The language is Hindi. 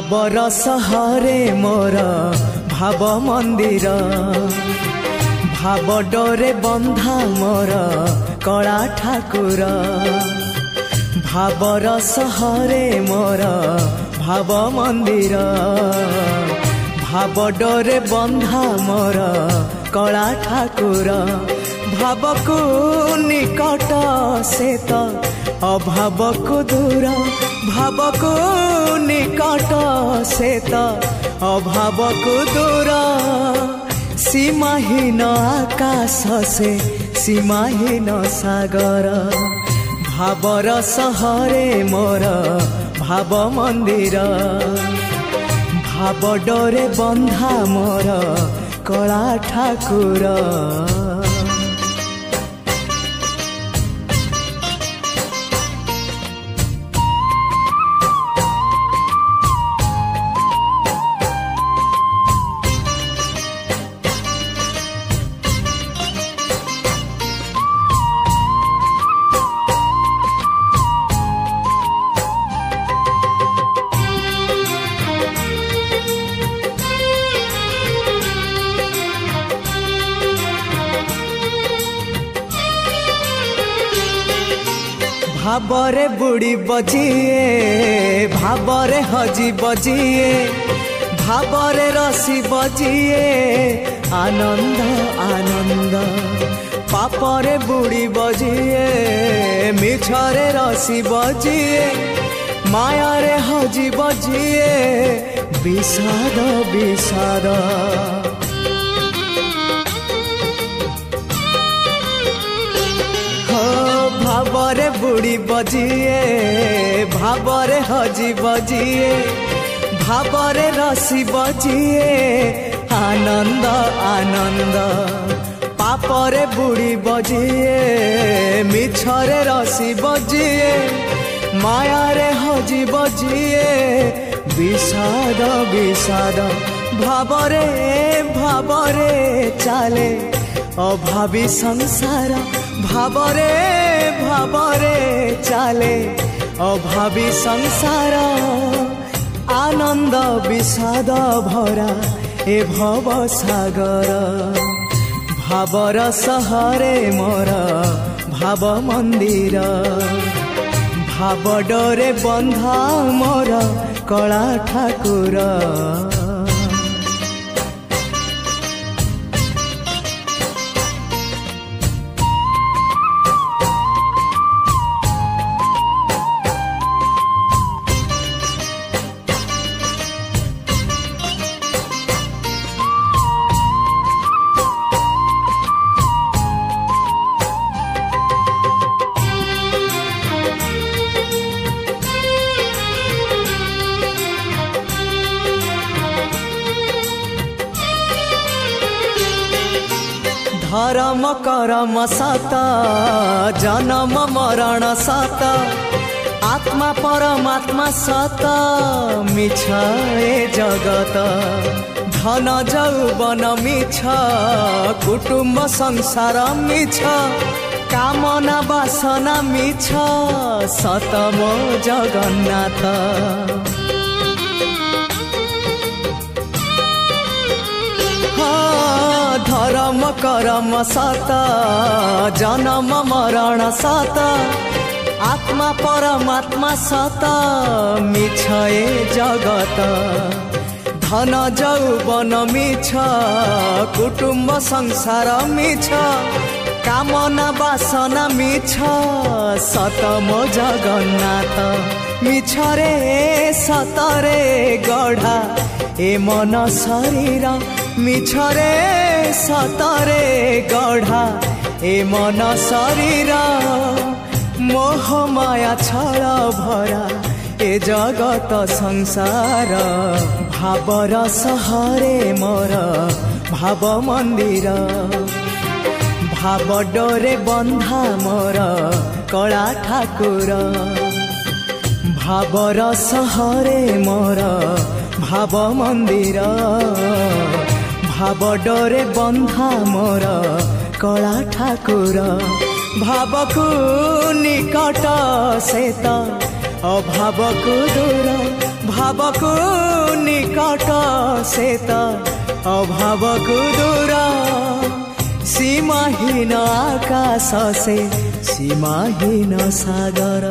भावर सहरे मोर भाव मंदिर भाव डोरे बंधा मोर कला ठाकुर भावर सहरे मोर भाव मंदिर भाव डोरे बंधा मोर कला ठाकुर भाव को निकट से तो अभाव को दूर भाव को निकट से तो अभाव को दूर सीमाहीन आकाश से सीमाहीन सागर भावर सहरे मोर भाव मंदिर भाव डोरे बंधा मोर कला ठाकुर। भावरे बुड़ी बजिए भावरे हजी बजिए भावरे रसी बजिए आनंद आनंद पापरे बुड़ी बजिए मिछरे रसी बजिए मायारे हजी बजिए विषाद विषाद भावरे बुड़ी बजिए भावरे हजी बजिए भावरे रसी बजिए आनंद आनंद पापरे बुड़ी बजिए मिछरे रसी बजिए मायारे हजी बजिए विषाद विषाद भावरे भावरे चाले अभावी संसार भावरे भावरे चाले अभावी संसार आनंद विषाद भरा ए भव सागर भावर सहरे मोर भाव मंदिर भाव डोरे बंधा मोर कला ठाकुर। धर्म करम सत जन्म मरण सत आत्मा परमात्मा सत मिछ ए जगत धन जौवन मिछ कुटुंब संसार मिछ कामना वासना मिछ सत मो जगन्नाथ धर्म करम सत जन्म मरण सत आत्मा परमात्मा सत मिछ ए जगत धन जौवन मिछ कुटुंब संसार मिछ कामना वासना मिछ सत मो जगन्नाथ मिछ रे सतरे गढ़ा ए मन शरीर मिछरे सतरे गढ़ा ए मन शरीर मोह माया छल भरा ए जगत संसार भावर सहरे मोर भाव मंदिर भाव डोरे बंधा मोर कला ठाकुर भावर सहरे मोर भाव मंदिर भाव डोरे बंधा मोर कला ठाकुर भाव को निकट से तो अभाव को दूर भावको निकट से त अभावको दूर सीमाहीन आकाश से सीमाहीन सागर